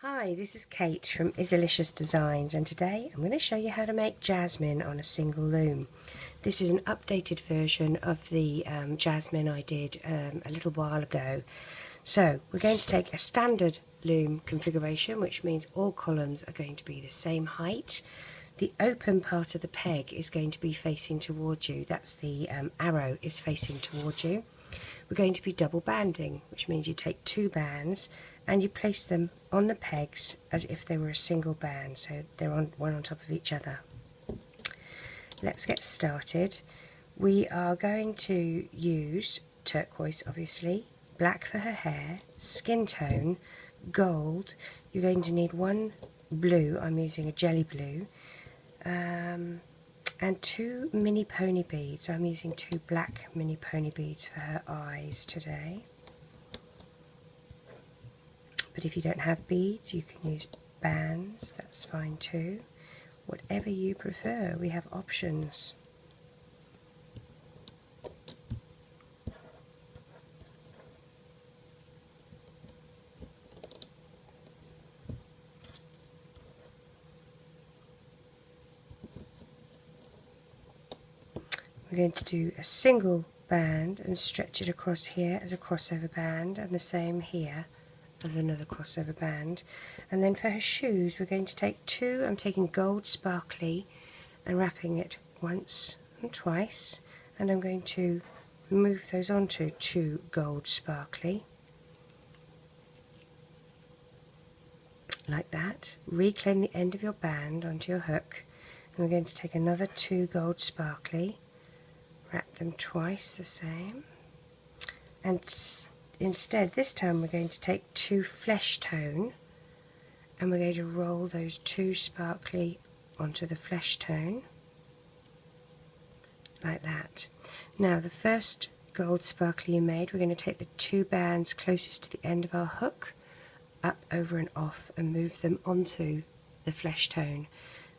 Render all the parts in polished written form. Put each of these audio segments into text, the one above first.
Hi, this is Kate from Izzalicious Designs, and today I'm going to show you how to make Jasmine on a single loom. This is an updated version of the Jasmine I did a little while ago. So we're going to take a standard loom configuration, which means all columns are going to be the same height. The open part of the peg is going to be facing towards you. That's the arrow is facing towards you. We're going to be double banding, which means you take two bands and you place them on the pegs as if they were a single band, so they're one on top of each other. Let's get started. We are going to use turquoise, obviously, black for her hair, skin tone, gold. You're going to need one blue, I'm using a jelly blue, and two mini pony beads. I'm using two black mini pony beads for her eyes today. But if you don't have beads, you can use bands, that's fine too. Whatever you prefer, we have options. We're going to do a single band and stretch it across here as a crossover band, and the same here as another crossover band. And then for her shoes we're going to take two, I'm taking gold sparkly and wrapping it once and twice, and I'm going to move those onto two gold sparkly like that. Reclaim the end of your band onto your hook, and we're going to take another two gold sparkly, wrap them twice the same, and instead this time we're going to take two flesh tone and we're going to roll those two sparkly onto the flesh tone like that. Now the first gold sparkly you made, we're going to take the two bands closest to the end of our hook, up, over and off, and move them onto the flesh tone.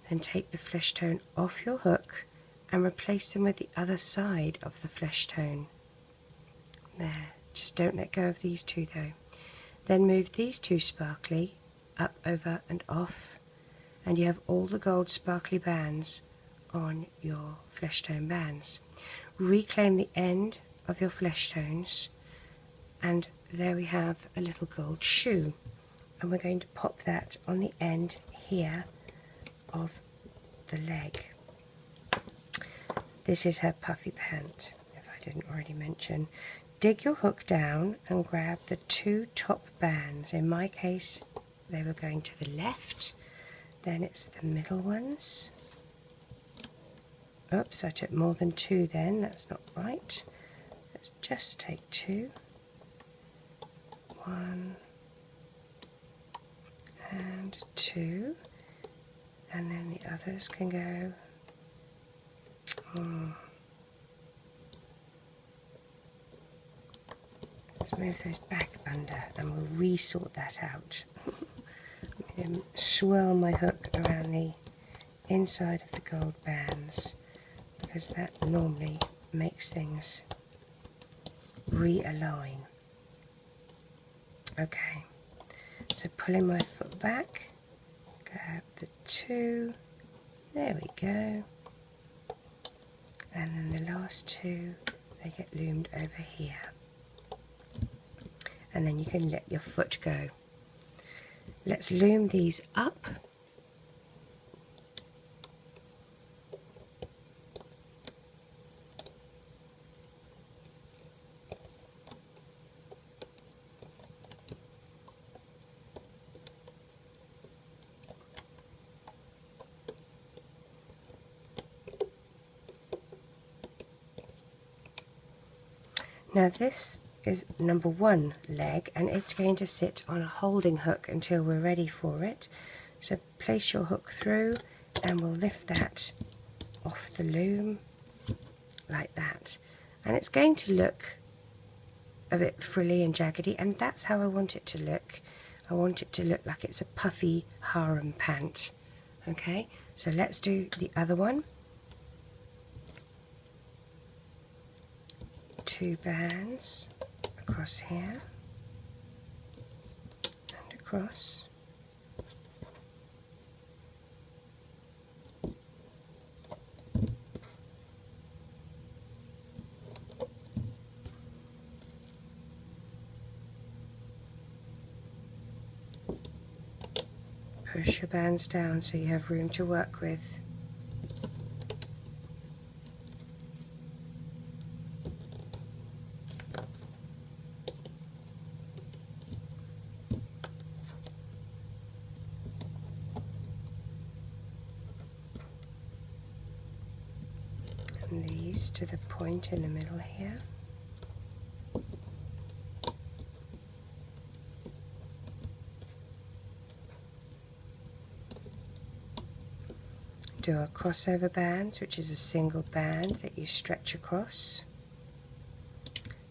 Then take the flesh tone off your hook and replace them with the other side of the flesh tone. There. Just don't let go of these two though. Then move these two sparkly up, over and off, and you have all the gold sparkly bands on your flesh tone bands. Reclaim the end of your flesh tones, and there we have a little gold shoe, and we're going to pop that on the end here of the leg. This is her puffy pant, if I didn't already mention. Dig your hook down and grab the two top bands. In my case they were going to the left, then it's the middle ones. Oops, I took more than two then, that's not right. Let's just take two. One and two, and then the others can go. Let's move those back under and we'll re-sort that out. I'm going to swirl my hook around the inside of the gold bands, because that normally makes things realign. Okay, so pulling my foot back, grab the two, there we go, and then the last two, they get loomed over here. And then you can let your foot go. Let's loom these up. Now this is number one leg, and it's going to sit on a holding hook until we're ready for it. So place your hook through and we'll lift that off the loom like that, and it's going to look a bit frilly and jaggedy, and that's how I want it to look. I want it to look like it's a puffy harem pant. Okay, so let's do the other one. Two bands across here and across, push your bands down so you have room to work with. And these to the point in the middle here. Do our crossover bands, which is a single band that you stretch across.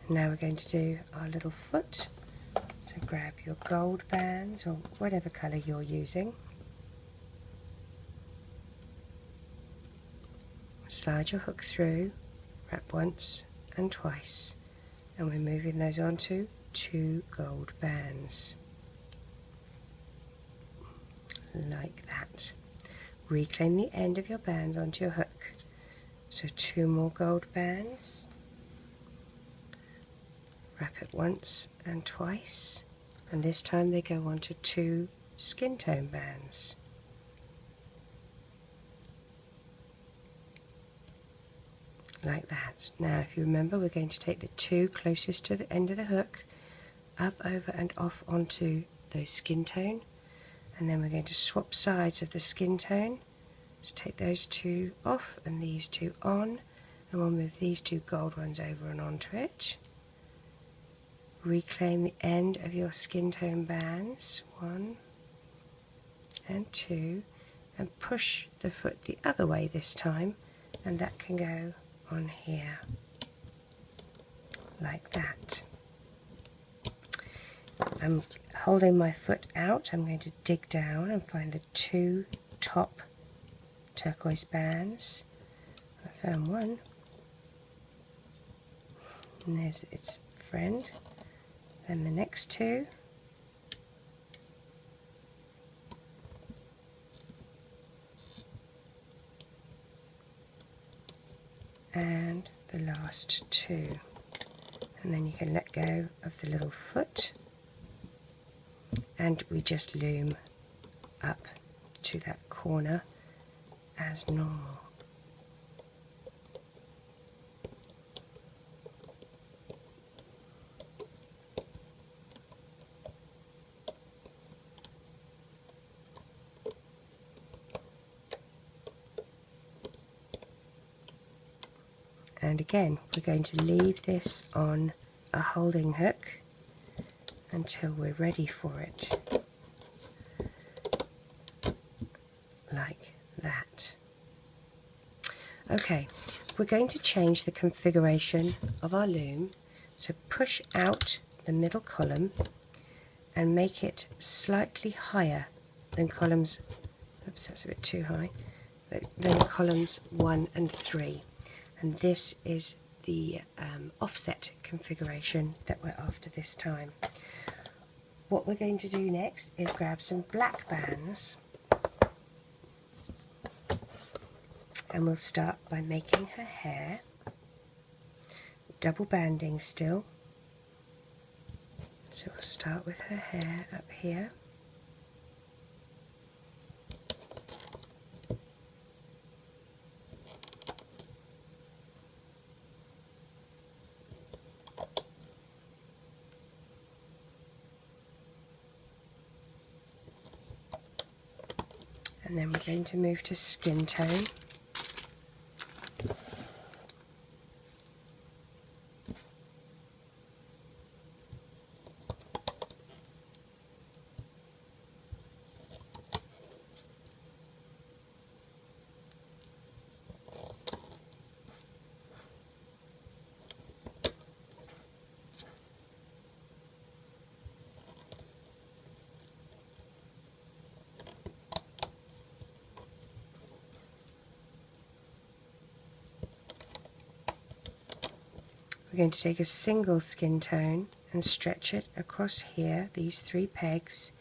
And now we're going to do our little foot. So grab your gold bands or whatever colour you're using. Slide your hook through, wrap once and twice, and we're moving those onto 2 gold bands. Like that. Reclaim the end of your bands onto your hook. So 2 more gold bands. Wrap it once and twice, and this time they go onto 2 skin tone bands. Like that. Now if you remember, we're going to take the 2 closest to the end of the hook up, over and off onto those skin tone, and then we're going to swap sides of the skin tone. Just take those 2 off and these 2 on, and we'll move these 2 gold ones over and onto it. Reclaim the end of your skin tone bands, 1 and 2, and push the foot the other way this time, and that can go on here, like that. I'm holding my foot out. I'm going to dig down and find the 2 top turquoise bands. I found one, and there's its friend. Then the next 2, and the last 2, and then you can let go of the little foot, and we just loom up to that corner as normal. And again, we're going to leave this on a holding hook until we're ready for it, like that. Okay, we're going to change the configuration of our loom, so push out the middle column and make it slightly higher than columns, oops, that's a bit too high, than columns 1 and 3. And this is the offset configuration that we're after this time. What we're going to do next is grab some black bands, and we'll start by making her hair, double banding still. So we'll start with her hair up here. And then we're going to move to skin tone. We're going to take a single skin tone and stretch it across here, these 3 pegs,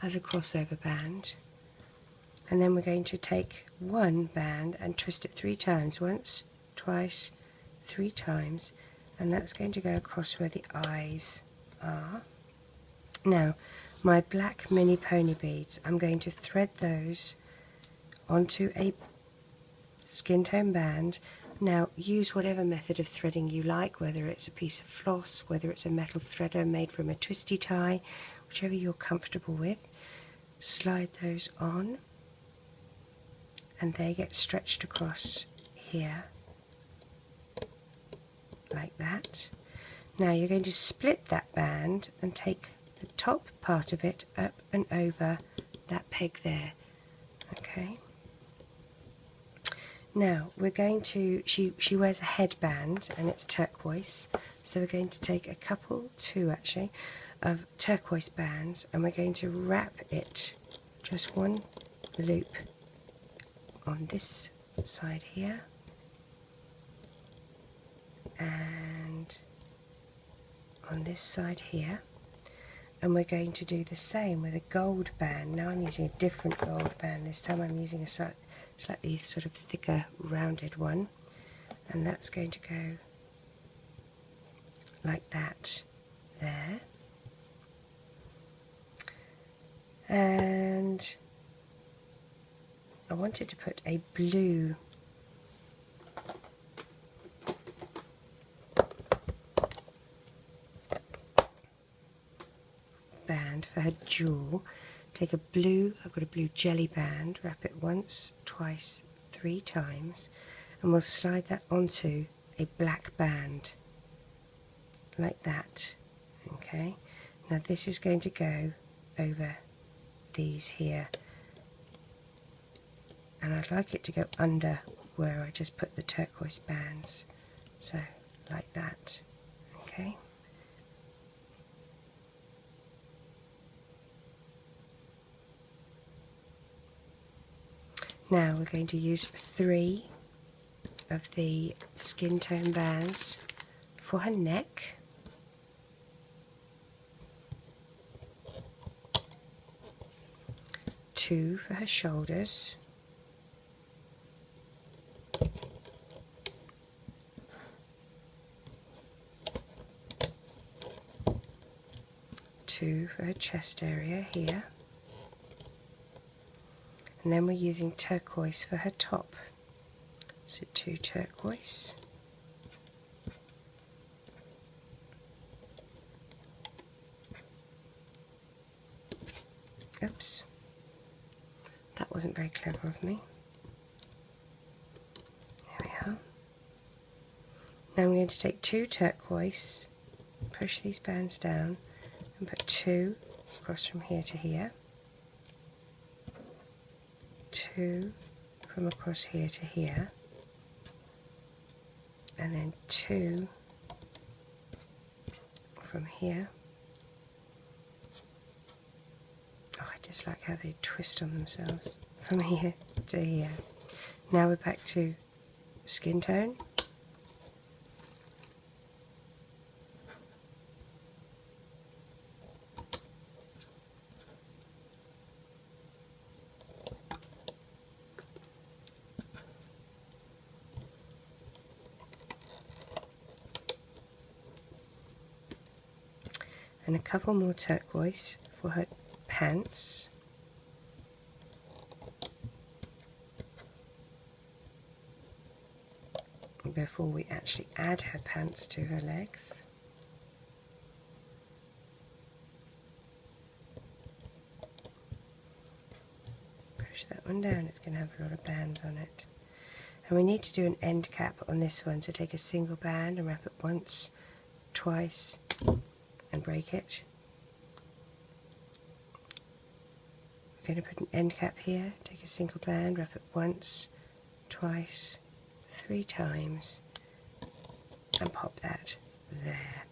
as a crossover band. And then we're going to take 1 band and twist it 3 times, once, twice, 3 times, and that's going to go across where the eyes are. Now, my black mini pony beads. I'm going to thread those onto a skin tone band. Now use whatever method of threading you like, whether it's a piece of floss, whether it's a metal threader made from a twisty tie, whichever you're comfortable with. Slide those on and they get stretched across here like that. Now you're going to split that band and take the top part of it up and over that peg there. Okay. Now we're going to, she wears a headband and it's turquoise, so we're going to take a couple, two actually, of turquoise bands, and we're going to wrap it, just one loop on this side here and on this side here, and we're going to do the same with a gold band. Now I'm using a different gold band this time. I'm using a slightly sort of thicker rounded one, and that's going to go like that there. And I wanted to put a blue band for her jewel. Take a blue, I've got a blue jelly band, wrap it once, twice, 3 times, and we'll slide that onto a black band like that. Okay, now this is going to go over these here, and I'd like it to go under where I just put the turquoise bands, so like that. Okay. Now we're going to use 3 of the skin tone bands for her neck. Two for her shoulders. Two for her chest area here. And then we're using turquoise for her top. So 2 turquoise. Oops. That wasn't very clever of me. There we are. Now I'm going to take 2 turquoise, push these bands down, and put 2 across from here to here. 2 from across here to here, and then 2 from here. Oh, I just like how they twist on themselves from here to here. Now we're back to skin tone. And a couple more turquoise for her pants. Before we actually add her pants to her legs. Push that one down, it's going to have a lot of bands on it. And we need to do an end cap on this one, so take a single band and wrap it once, twice, and break it. We're going to put an end cap here, take a single band, wrap it once, twice, 3 times, and pop that there.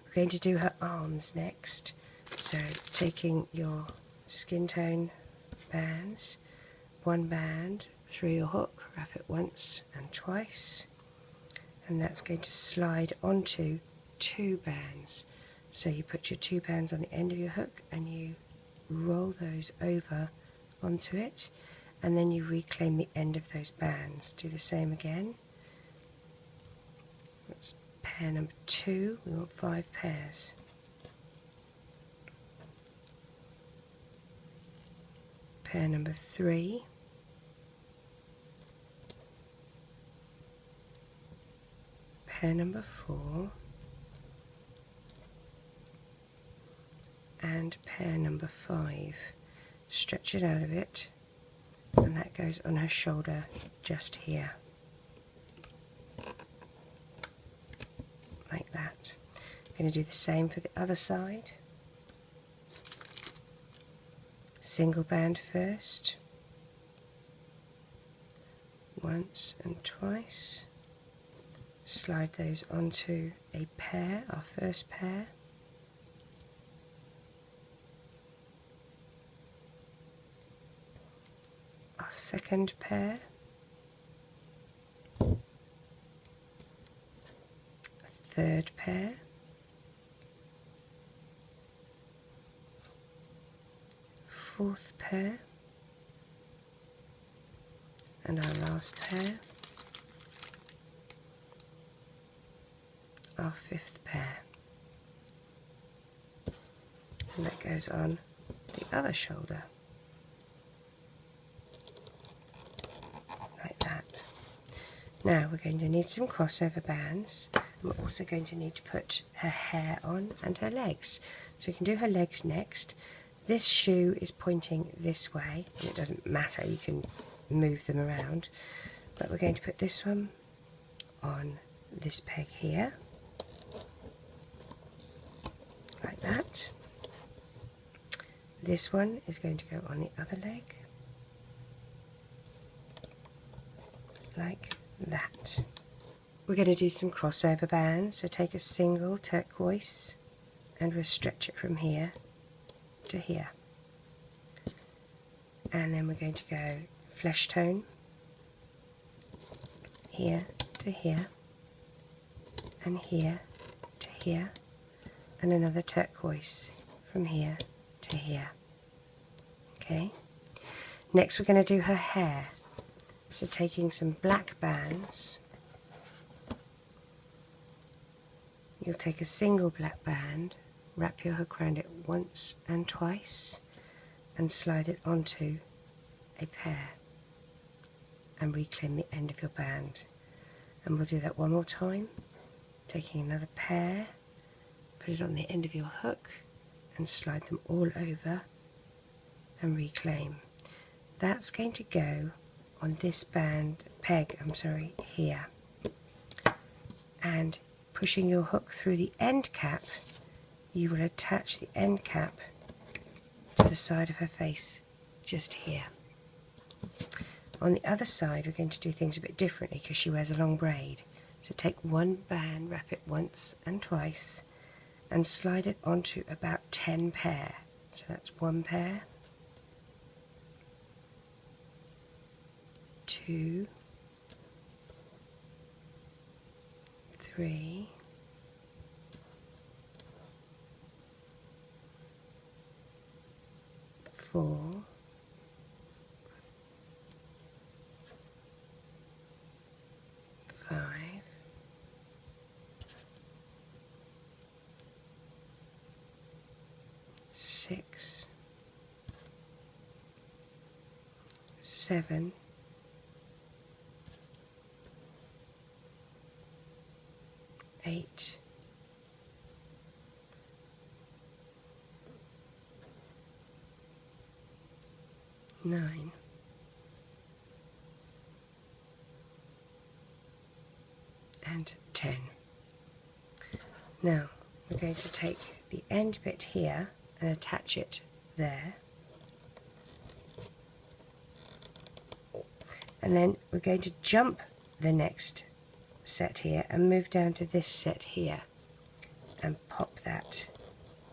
We're going to do her arms next, so taking your skin tone bands, 1 band through your hook, wrap it once and twice, and that's going to slide onto 2 bands. So you put your 2 bands on the end of your hook and you roll those over onto it, and then you reclaim the end of those bands. Do the same again. That's pair number 2. We want 5 pairs. pair number 3, pair number 4, and pair number 5. Stretch it out of it, and that goes on her shoulder just here, like that. I'm going to do the same for the other side. Single band first, once and twice, slide those onto a pair, our first pair, our second pair, a third pair, fourth pair, and our last pair, our fifth pair, and that goes on the other shoulder, like that. Now we're going to need some crossover bands, and we're also going to need to put her hair on and her legs. So we can do her legs next. This shoe is pointing this way, and it doesn't matter, you can move them around, but we're going to put this one on this peg here, like that. This one is going to go on the other leg, like that. We're going to do some crossover bands, so take a single turquoise and we'll stretch it from here to here, and then we're going to go flesh tone here to here, and here to here, and another turquoise from here to here. Okay, next we're going to do her hair, so taking some black bands, you'll take a single black band, wrap your hook around it once and twice, and slide it onto a pair, and reclaim the end of your band. And we'll do that one more time, taking another pair, put it on the end of your hook, and slide them all over, and reclaim. That's going to go on this peg here, and pushing your hook through the end cap, you will attach the end cap to the side of her face just here. On the other side we're going to do things a bit differently because she wears a long braid. So take one band, wrap it once and twice, and slide it onto about 10 pair. So that's 1 pair, 2, 3, 4, 5, 6, 7, 8, 9, and 10. Now we're going to take the end bit here and attach it there, and then we're going to jump the next set here and move down to this set here and pop that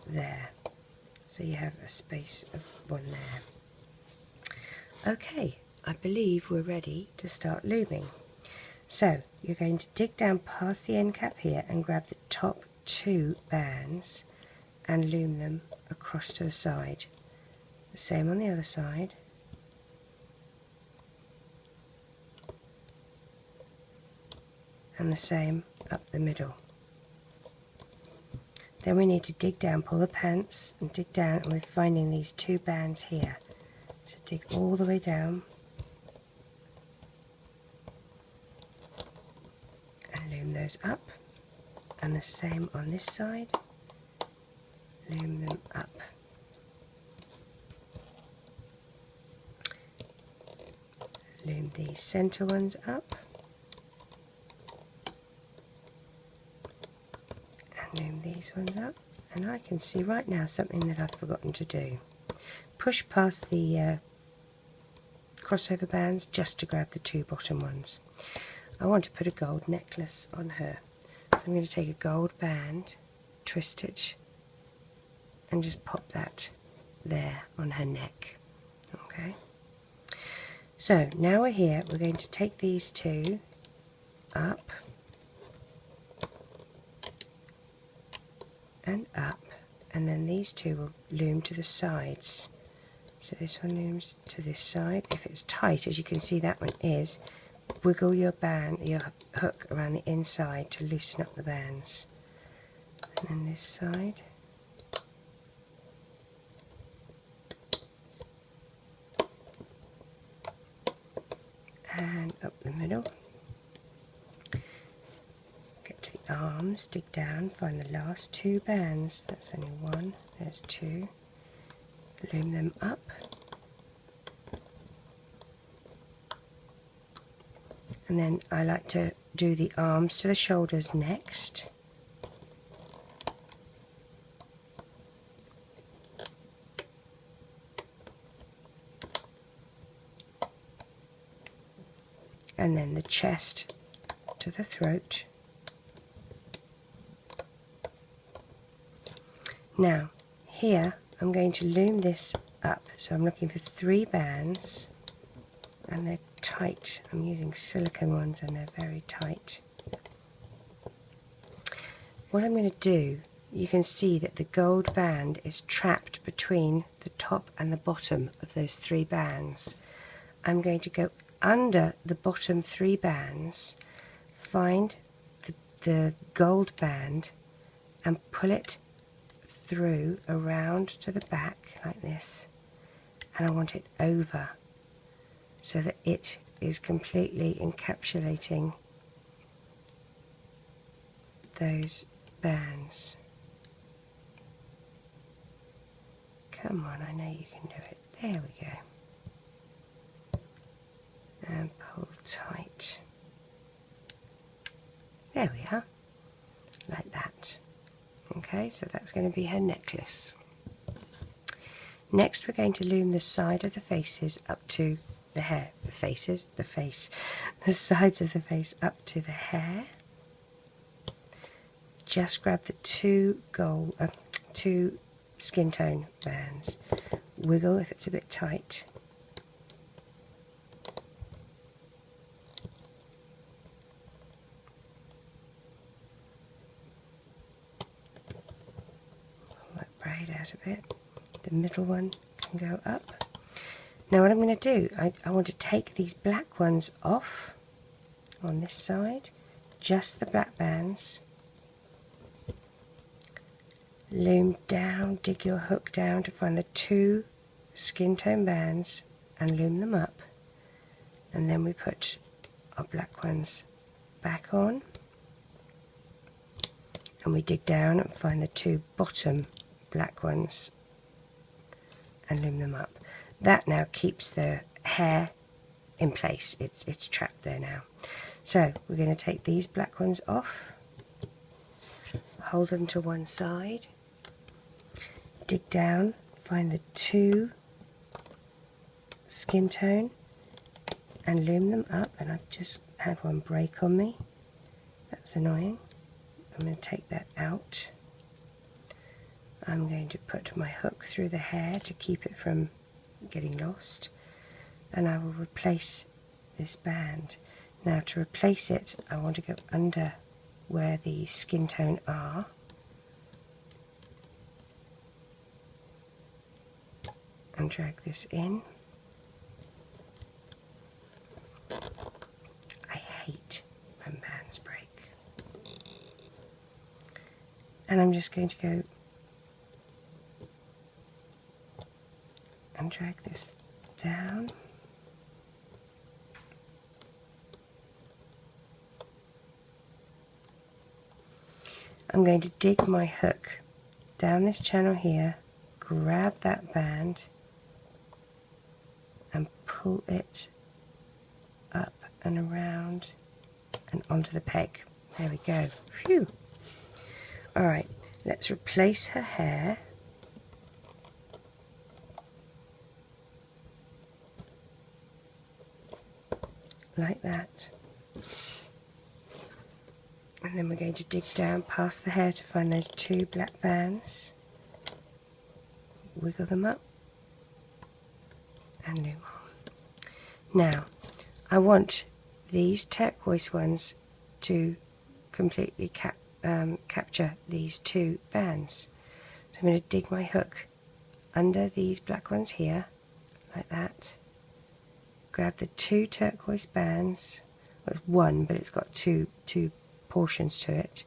there, so you have a space of 1 there. Okay, I believe we're ready to start looming. So you're going to dig down past the end cap here and grab the top 2 bands and loom them across to the side. The same on the other side. And the same up the middle. Then we need to dig down, pull the pants and dig down, and we're finding these 2 bands here. So dig all the way down and loom those up, and the same on this side, loom them up. Loom these centre ones up and loom these ones up, and I can see right now something that I've forgotten to do. Push past the crossover bands just to grab the two bottom ones. I want to put a gold necklace on her, so I'm going to take a gold band, twist it and just pop that there on her neck. Okay, so now we're here, we're going to take these two up and up, and then these two will loom to the sides. So this one looms to this side. If it's tight, as you can see that one is, wiggle your band, your hook around the inside to loosen up the bands. And then this side. And up the middle. Get to the arms, dig down, find the last two bands. That's only one, there's two. Loom them up. And then I like to do the arms to the shoulders next. And then the chest to the throat. Now, here I'm going to loom this up, so I'm looking for 3 bands, and they're tight. I'm using silicone ones and they're very tight. What I'm going to do, you can see that the gold band is trapped between the top and the bottom of those 3 bands. I'm going to go under the bottom 3 bands, find the gold band and pull it through around to the back like this, and I want it over so that it is completely encapsulating those bands. Come on, I know you can do it. There we go. And pull tight. There we are, like that. Okay, so that's going to be her necklace. Next we're going to loom the side of the faces up to the hair. The sides of the face up to the hair. Just grab the two skin tone bands. Wiggle if it's a bit tight. Pull that braid out a bit. The middle one can go up. Now what I'm going to do, I want to take these black ones off on this side, just the black bands. Loom down, dig your hook down to find the 2 skin tone bands and loom them up. And then we put our black ones back on. And we dig down and find the 2 bottom black ones and loom them up. That now keeps the hair in place. It's trapped there now. So we're going to take these black ones off, hold them to one side, dig down, find the 2 skin tone and loom them up. And I've just had one break on me. That's annoying. I'm going to take that out. I'm going to put my hook through the hair to keep it from getting lost, and I will replace this band. Now to replace it, I want to go under where the skin tone are, and drag this in. I hate when bands break. And I'm just going to go and drag this down. I'm going to dig my hook down this channel here, grab that band and pull it up and around and onto the peg. There we go. Phew. Alright, let's replace her hair. Like that. And then we're going to dig down past the hair to find those two black bands. Wiggle them up and loom on. Now, I want these turquoise ones to completely capture these two bands. So I'm going to dig my hook under these black ones here, like that. Grab the two turquoise bands. Well, it's one, but it's got two portions to it.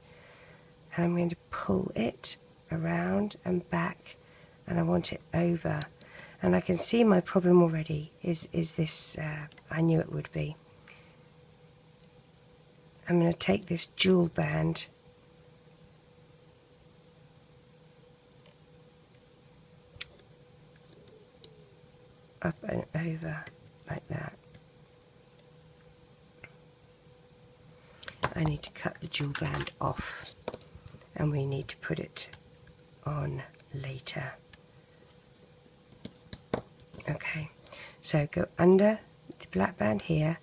And I'm going to pull it around and back, and I want it over. And I can see my problem already is this, I knew it would be. I'm going to take this jewel band up and over like that. I need to cut the jewel band off, and we need to put it on later. Okay, so go under the black band here,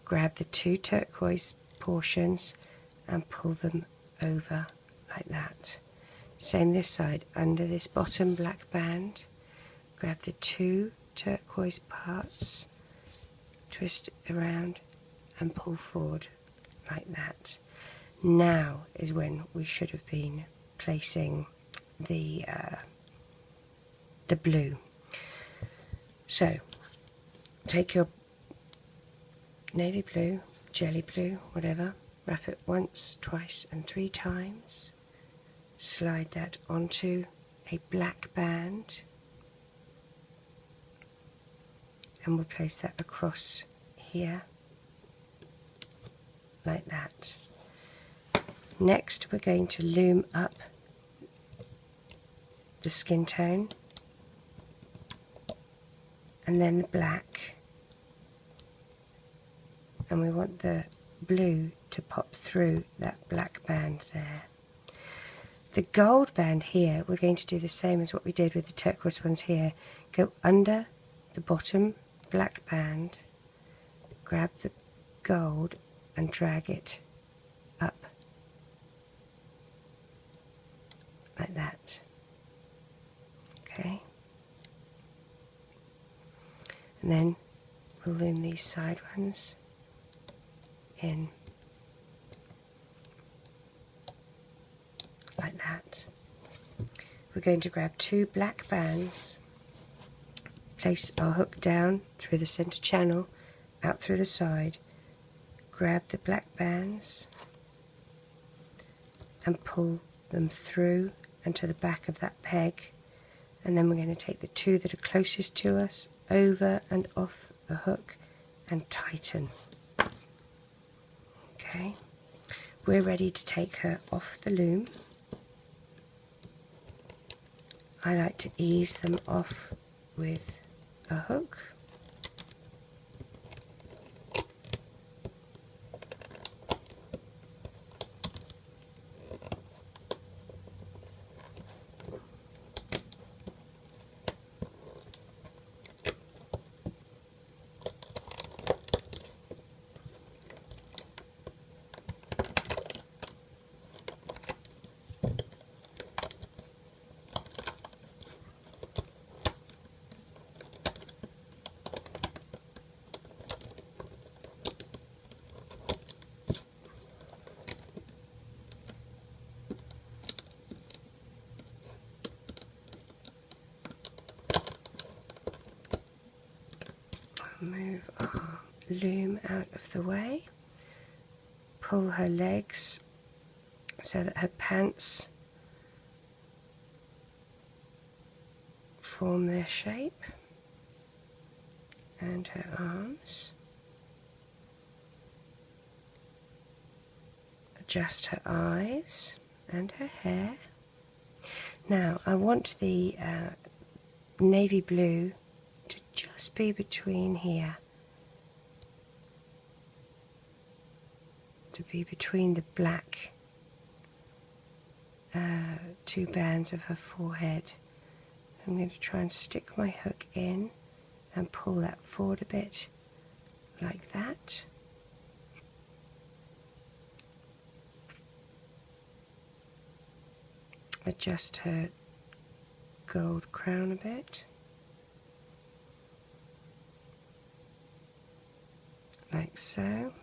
grab the two turquoise portions and pull them over like that. Same this side, under this bottom black band, grab the two turquoise parts, twist it around and pull forward like that. Now is when we should have been placing the blue. So take your navy blue, jelly blue, whatever, wrap it once, twice and 3 times, slide that onto a black band, and we'll place that across here like that. Next we're going to loom up the skin tone and then the black, and we want the blue to pop through that black band there. The gold band here, we're going to do the same as what we did with the turquoise ones here. Go under the bottom black band, grab the gold and drag it up like that. Okay, and then we'll loom these side ones in like that. We're going to grab 2 black bands, place our hook down through the center channel, out through the side, grab the black bands and pull them through and to the back of that peg, and then we're going to take the 2 that are closest to us over and off the hook and tighten. Okay, we're ready to take her off the loom. I like to ease them off with a hook. Move our loom out of the way, pull her legs so that her pants form their shape, and her arms. Adjust her eyes and her hair. Now I want the navy blue to just be between here, to be between the black two bands of her forehead. So I'm going to try and stick my hook in and pull that forward a bit like that. Adjust her gold crown a bit, like so.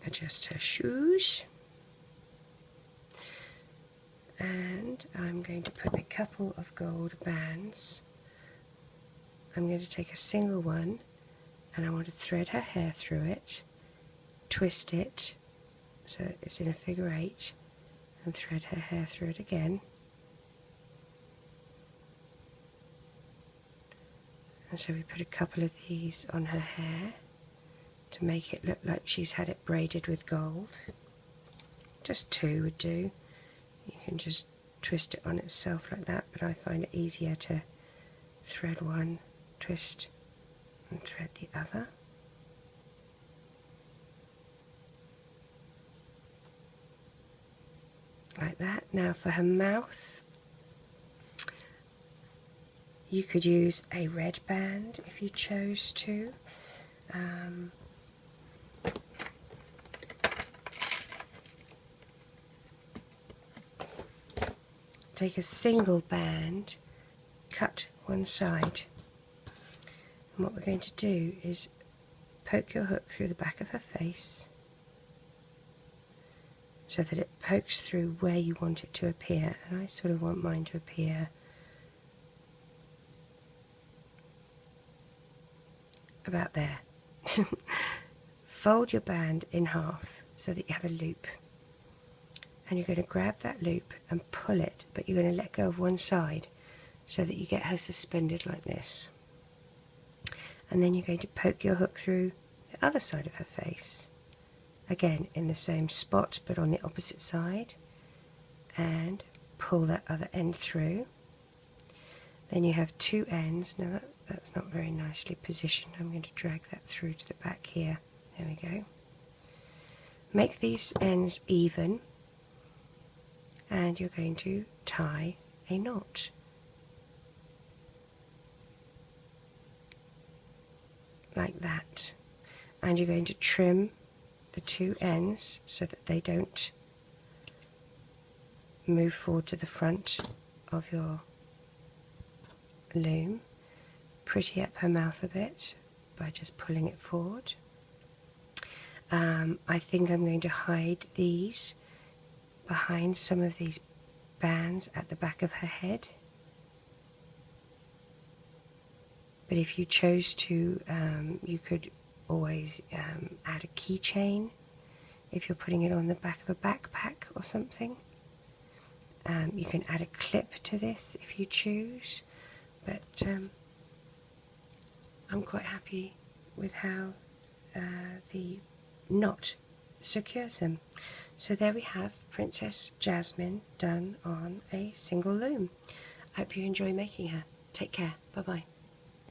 Adjust her shoes, and I'm going to put a couple of gold bands. I'm going to take a single one and I want to thread her hair through it, twist it so that it's in a figure 8, and thread her hair through it again. And so we put a couple of these on her hair to make it look like she's had it braided with gold. Just 2 would do. You can just twist it on itself like that, but I find it easier to thread one, twist and thread the other. Like that. Now for her mouth, you could use a red band if you chose to. Take a single band, cut one side, and what we're going to do is poke your hook through the back of her face so that it pokes through where you want it to appear, and I sort of want mine to appear about there. Fold your band in half so that you have a loop, and you're going to grab that loop and pull it, but you're going to let go of one side so that you get her suspended like this. And then you're going to poke your hook through the other side of her face, again in the same spot but on the opposite side, and pull that other end through. Then you have 2 ends. Now that's not very nicely positioned. I'm going to drag that through to the back here. There we go. Make these ends even, and you're going to tie a knot. Like that. And you're going to trim the 2 ends so that they don't move forward to the front of your loom. Pretty up her mouth a bit by just pulling it forward. I think I'm going to hide these behind some of these bands at the back of her head. But if you chose to, you could always add a keychain if you're putting it on the back of a backpack or something. You can add a clip to this if you choose, but I'm quite happy with how the knot secures them. So there we have Princess Jasmine done on a single loom. I hope you enjoy making her. Take care. Bye bye.